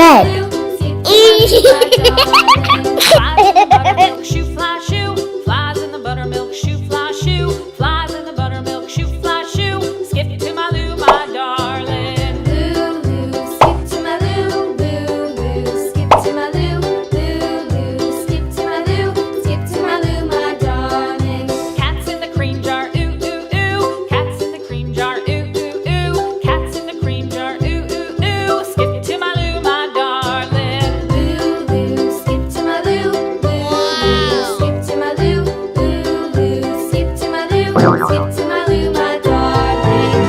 red. Buttermilk shoe, fly shoe, flies in the buttermilk shoe, fly shoe, flies in the buttermilk shoe, fly shoe. Skip to my Lou, my darling. Lulu, skip to my Lou, Lulu, skip to my Lou, Lulu, skip to my Lou, skip to my Lou, my darling. Cats in the cream jar, ooh ooh ooh. Cats in the cream jar, ooh ooh ooh. Cats in the cream jar, ooh ooh ooh. Skip to my Lou, my darling. Lulu, skip to my Lou, Lulu, skip to my Lou, Lulu, skip to my Lou, skip to my Lou, my darling.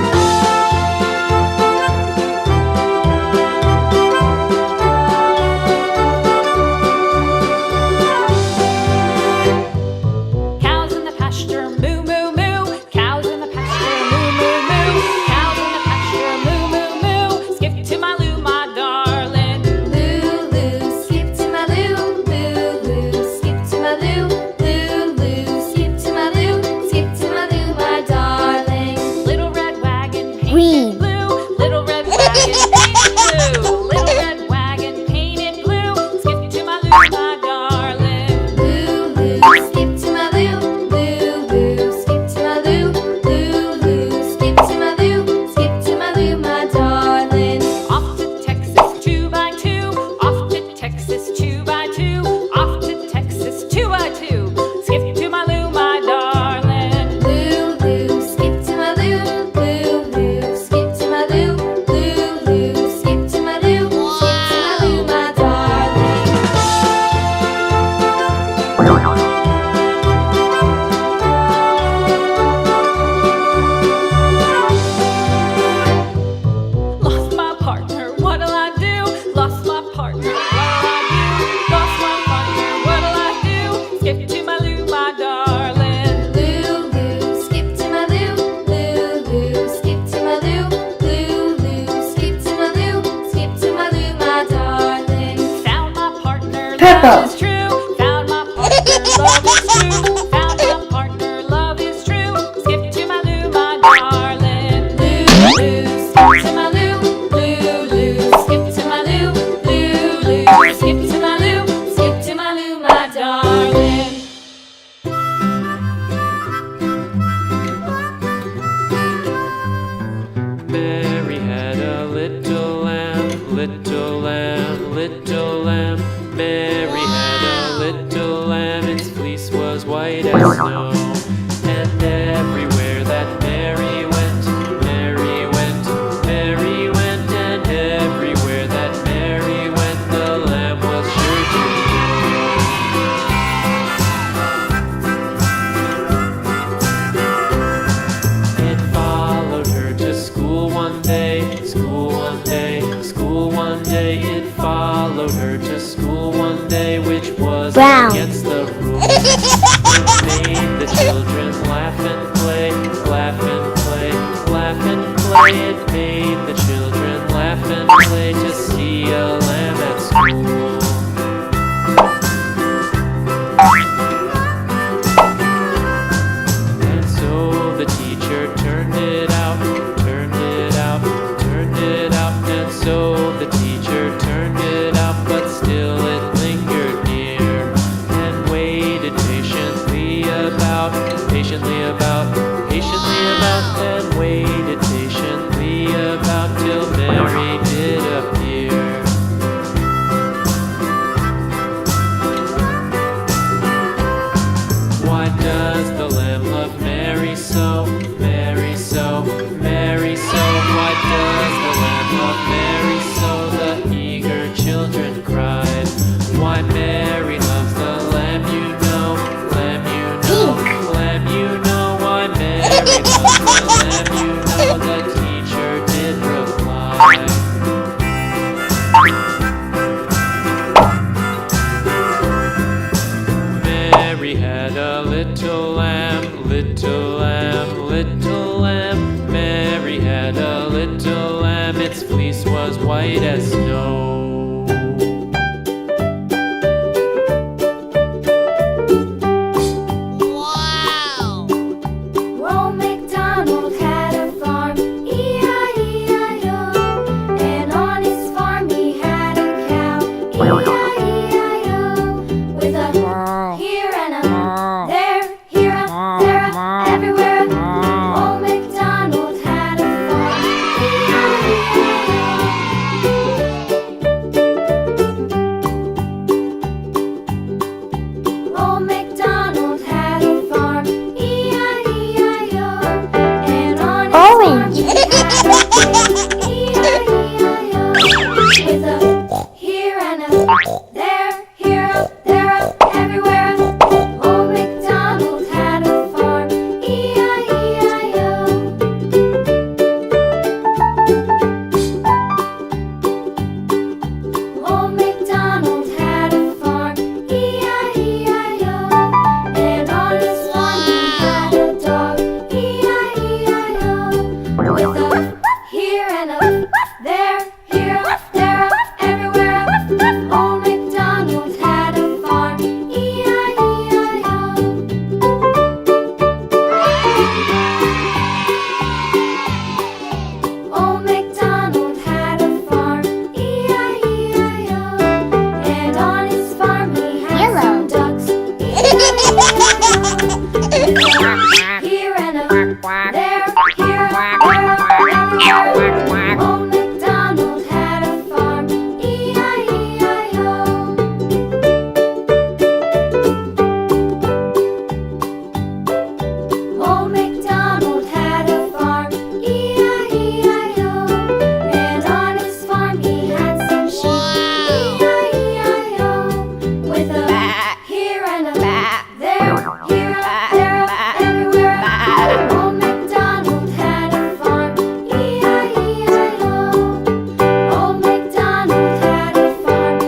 Cows in the pasture, moo moo moo. Cows in the pasture, moo moo moo. Cows in the pasture, moo moo moo. Skip to my Lou, my darling. Lulu, skip to my Lou, Lulu, skip to my Lou, Lulu, skip to my Lou, skip to my Lou, my darling. Little red wagon Green. painted blue. Little red wagon painted blue. Little red wagon painted blue. Skip to my Lou, my darling. Lulu, skip to my Lou, Lulu, skip to my Lou, Lulu, skip to my Lou, skip to my Lou, my darling. Off to Texas 2x2. Off to Texas 2x2. Off to Texas 2x2. Skip to my Lou, my darling. Lulu, skip to my Lou, Lulu, skip to my Lou, Lulu, skip to my Lou, skip to my Lou, my darling. Lost my partner, what'll I do? Lost my partner, what'll I do? Lost my partner, what'll I do? Skip to my Lou, my darling. Lulu, skip to my Lou, Lulu, skip to my Lou, Lulu, skip to my Lou, skip to my Lou, my darling. Found my partner, Purple. love is true. Found my partner, love is true. Found my partner, love is true. Skip to my Lou, my darling. Lulu, skip to my Lou, Lulu, skip to my Lou, Lulu, skip to my Lou, skip to my Lou, my darling. Mary had a little lamb, little lamb, little lamb. Mary had a little lamb, its fleece was white as snow. And everywhere that Mary went, Mary went, Mary went, and everywhere that Mary went, the lamb was sure to go. It followed her to school one day, school one day, school one day. It followed her to school one day, which was Brown. against the rules. It made the children laugh and play, laugh and play, laugh and play. It made the children laugh and play to see a lamb at school. And so the teacher turned it out, turned it out, turned it out. And so the teacher turned it out, but still it lingered near and waited patiently about, patiently about, patiently about, and waited patiently about till Mary did appear. Why does the lamb love Mary so? Mary so, Mary so. Why does the lamb love Mary so? The eager children cried. Why Mary loves the lamb, you know, lamb, you know, lamb, you know. Why Mary loves the lamb, you know. The teacher did reply. Mary had a little lamb, little lamb, little lamb. Mary had a little lamb, its fleece was white as snow. Old MacDonald had a farm, E-I-E-I-O. And on his farm he had a Old MacDonald had a farm, E-I-E-I-O. And on his Orange. farm he had a pig, E-I-E-I-O. With a here and a there, here up, there up, everywhere up. Old MacDonald had a farm, E-I-E-I-O. Old MacDonald had a farm, E-I-E-I-O. And on his farm he had a dog, E-I-E-I-O. With a here and a there, here up, there up, everywhere up. Old MacDonald had a farm, E-I-E-I-O. Old MacDonald had a farm, E-I-E-I-O. And on his farm he had Yellow. some ducks, E-I-E-I-O. With a here and a there, here, there, everywhere. Old MacDonald had a farm, E-I-E-I-O. Old MacDonald had a farm, E-I-E-I-O. And on his farm he had some sheep, E-I-E-I-O. With a here and a there, here, there, everywhere. Old MacDonald had a farm, E-I-E-I-O. Old MacDonald had a farm,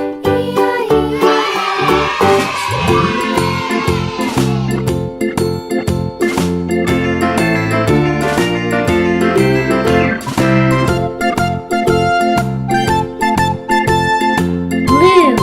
Blue.